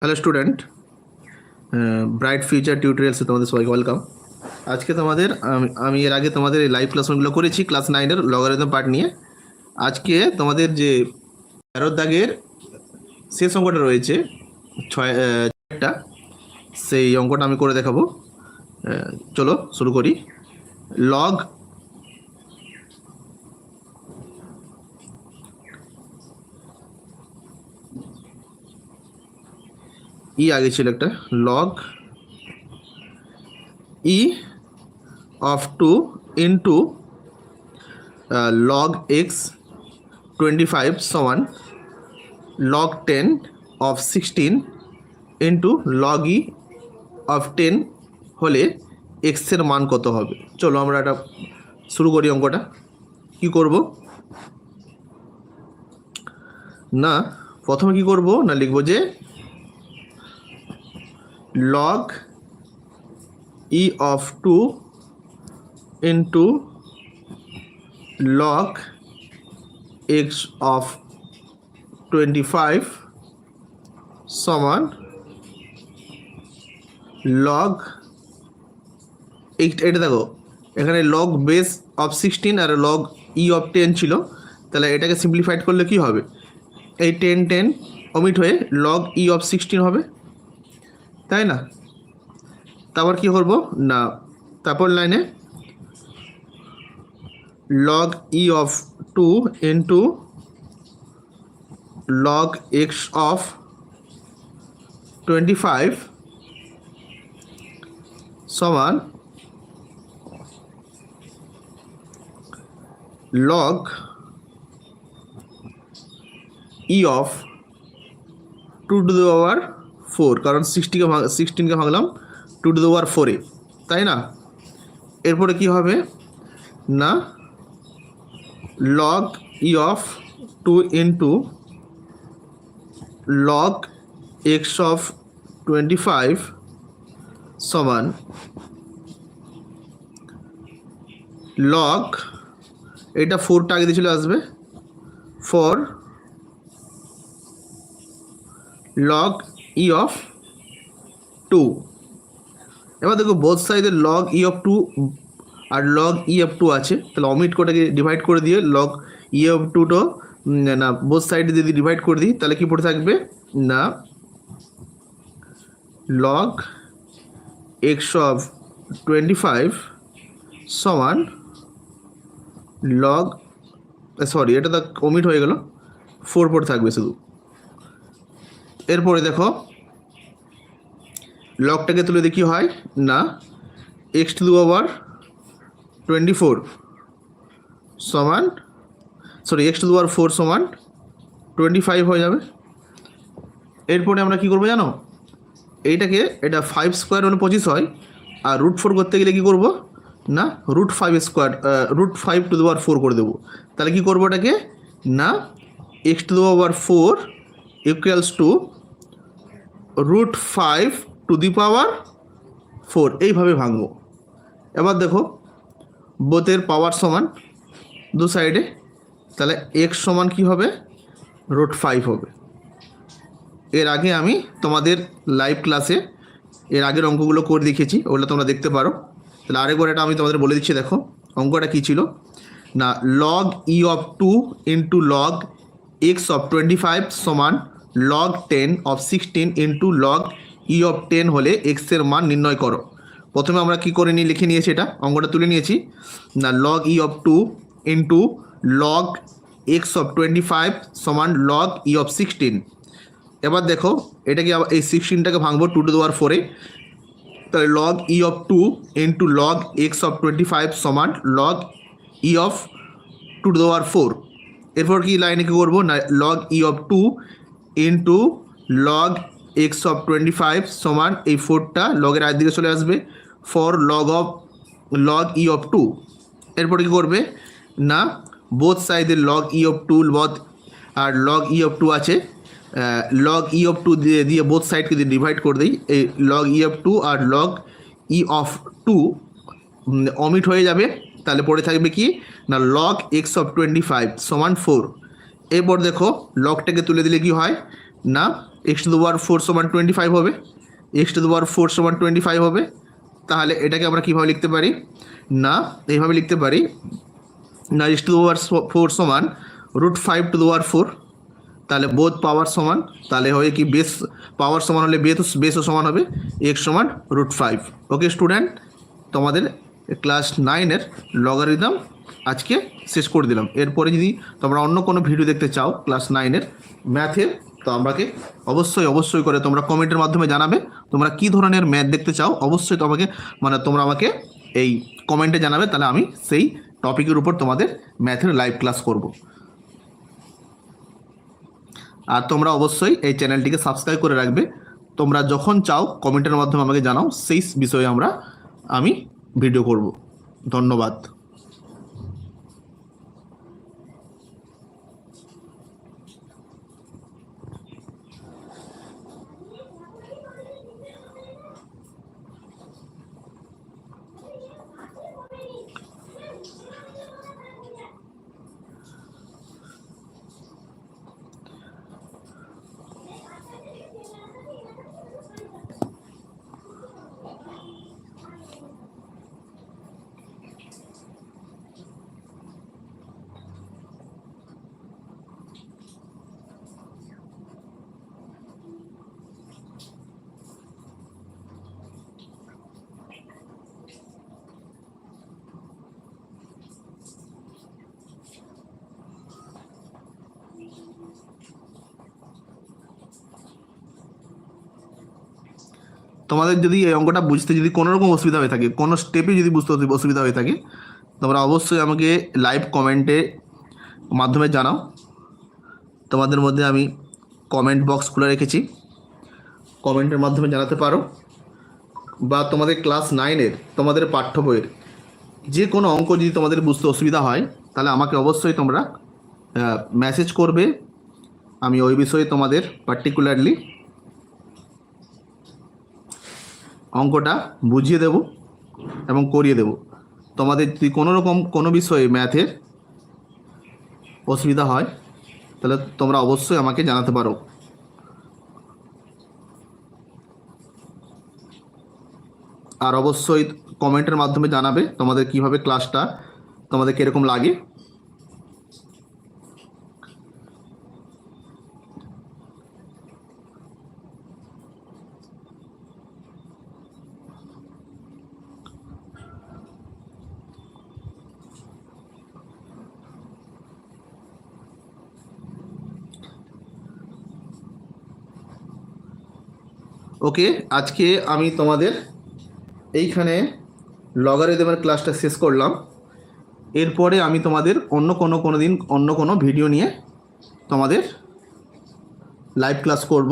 Hello student, bright future টিউটোরিয়ালসে তোমাদের সবাইকে welcome. আজকে তোমাদের আমি এর আগে তোমাদের এই লাইভ ক্লাসগুলো করেছি ক্লাস 9-এর লগারিদম পার্ট নিয়ে। আজকে তোমাদের যে 13 দাগের শেষ অঙ্কটা রয়েছে ছয়টা, সেই অঙ্কটা আমি করে দেখাবো। চলো শুরু করি। লগ আগে ছিল একটা log of 2 into log x 25 সমান log 10 of 16 into log e of 10 হলে x এর মান কত হবে। চলো আমরা এটা শুরু করি। অঙ্কটা কি করব না, প্রথমে কি করব না, লিখব যে log e of 2 into log x of 25 সমান log, এটা দেখো এখানে log বেস অফ 16 আর log e অফ 10 ছিল, তাহলে এটাকে সিম্পলিফাইড করলে কি হবে, এই 10 অমিট হয়ে log e অফ 16 হবে, তাই না? তারপর কি করব না, তারপর লাইনে log e of 2 into log x of 25 সমান log e of 2 to the power 4, কারণ 16কে ভাঙলাম 2 to the power 4-এ, তাই না? এরপরে কি হবে না, log e of 2 into log x of 25 সমান log, এটা 4টা আগে দিয়ে চলে আসবে, 4 log e of 2। এবার দেখো বোথ সাইডে log e of 2 আর log e of 2 আছে, তাহলে অমিট কোটাকে ডিভাইড করে দিয়ে log e of 2 তো না, বোথ সাইডে যদি ডিভাইড করে দিই তাহলে কি পড়ে থাকবে না, log x of 25 সমান log, সরি এটা তো অমিট হয়ে গেল, 4 পড়ে থাকবে শুধু। এরপরে দেখো লগটাকে তুলে দেখি হয় না, x টু দি পাওয়ার 24 সমান, sorry x to the power 4 সমান 25 হয়ে যাবে। এরপরে আমরা কি করবো জানো, এইটাকে এটা 5 স্কোয়ার মানে 25 হয়, আর রুট 4 করতে গেলে কি করব না, root 5 square, root 5 to the power 4 করে দেবো। তাহলে কি করবো এটাকে না, x to the power 4 equals to root 5 to the power 4, এইভাবে ভাঙবো। এবার দেখো বোথের পাওয়ার সমান দু সাইডে, তাহলে x সমান কি হবে রুট 5 হবে। এর আগে আমি তোমাদের লাইভ ক্লাসে এর আগের অঙ্কগুলো করে দেখিয়েছি, ওগুলো তোমরা দেখতে পারো। তাহলে আরেকবার এটা আমি তোমাদের বলে দিচ্ছি। দেখো অঙ্কটা কী ছিল না, log e of 2 into log x of 25 সমান log 10 of 16 into log e of 10 হলে x এর মান নির্ণয় করো। প্রথমে আমরা কি করে লিখে নিয়েছি, এটা অঙ্কটা তুলে নিয়েছি না, log e of 2 into log x of 25 সমান log e of 16। এবার দেখো এটাকে এই 16টাকে ভাঙবো 2 টু দি পাওয়ার 4-এ, তাহলে log e of 2 into log x of 25 সমান log e of 2 to the power 4। এরপর কি লাইনে কী করবো না, log e of 2 into log x of 25 সমান এই 4টা লগের আগের দিকে চলে আসবে, 4 log e of 2। এরপর কী করবে না, বোথ সাইডের log e of 2 আর log e of 2 আছে, log e of 2 দিয়ে বোথ সাইডকে যদি ডিভাইড করে দিই, এই log e of 2 আর log e of 2 অমিট হয়ে যাবে, তাহলে পড়ে থাকবে কি না, log x of 25 সমান 4। এরপর দেখো লগটাকে তুলে দিলে কি হয় না, এক্স টু দ্য পাওয়ার 4 সমান 25 হবে, এক্স টু দ্য পাওয়ার 4 সমান 25 হবে। তাহলে এটাকে আমরা কীভাবে লিখতে পারি? না এইভাবে লিখতে পারি, না এক্স টু দ্য পাওয়ার 4 সমান √5 টু দ্য পাওয়ার 4। তাহলে বোধ পাওয়ার সমান, তাহলে হয় কি বেস পাওয়ার সমান হলে বেসও সমান হবে, এক্স সমান √5। ওকে স্টুডেন্ট, তোমাদের ক্লাস 9-এর লগারিদম আজকে শেষ করে দিলাম। এরপরে যদি তোমরা অন্য কোনো ভিডিও দেখতে চাও ক্লাস 9-এর ম্যাথের, তো আমাকে অবশ্যই করে তোমরা কমেন্টের মাধ্যমে জানাবে তোমরা কী ধরনের ম্যাথ দেখতে চাও। অবশ্যই তোমাকে তোমরা আমাকে এই কমেন্টে জানাবে, তাহলে আমি সেই টপিকের উপর তোমাদের ম্যাথের লাইভ ক্লাস করব। আর তোমরা অবশ্যই এই চ্যানেলটিকে সাবস্ক্রাইব করে রাখবে। তোমরা যখন চাও কমেন্টের মাধ্যমে আমাকে জানাও, সেই বিষয়ে আমি ভিডিও করব। ধন্যবাদ। তোমাদের যদি এই অঙ্কটা বুঝতে যদি কোনো রকম অসুবিধা হয়ে থাকে, কোনো স্টেপে যদি বুঝতে অসুবিধা হয়ে থাকে, তোমরা অবশ্যই আমাকে লাইভ কমেন্টে মাধ্যমে জানাও। তোমাদের মধ্যে আমি কমেন্ট বক্স খুলে রেখেছি, কমেন্টের মাধ্যমে জানাতে পারো। বা তোমাদের ক্লাস 9-এর তোমাদের পাঠ্য বইয়ের যে কোনো অঙ্ক যদি তোমাদের বুঝতে অসুবিধা হয়, তাহলে আমাকে অবশ্যই তোমরা মেসেজ করবে। আমি ওই বিষয়ে তোমাদের পার্টিকুলারলি অঙ্কটা বুঝিয়ে দেব এবং করিয়ে দেব। তোমাদের যদি কোনো রকম কোনো বিষয়ে ম্যাথের অসুবিধা হয়, তাহলে তোমরা অবশ্যই আমাকে জানাতে পারো। আর অবশ্যই কমেন্টের মাধ্যমে জানাবে তোমাদের কিভাবে ক্লাসটা তোমাদের কীরকম লাগে। ওকে, আজকে আমি তোমাদের এইখানে লগারিদমের ক্লাসটা শেষ করলাম। এরপরে আমি তোমাদের অন্য কোনো ভিডিও নিয়ে তোমাদের লাইভ ক্লাস করব।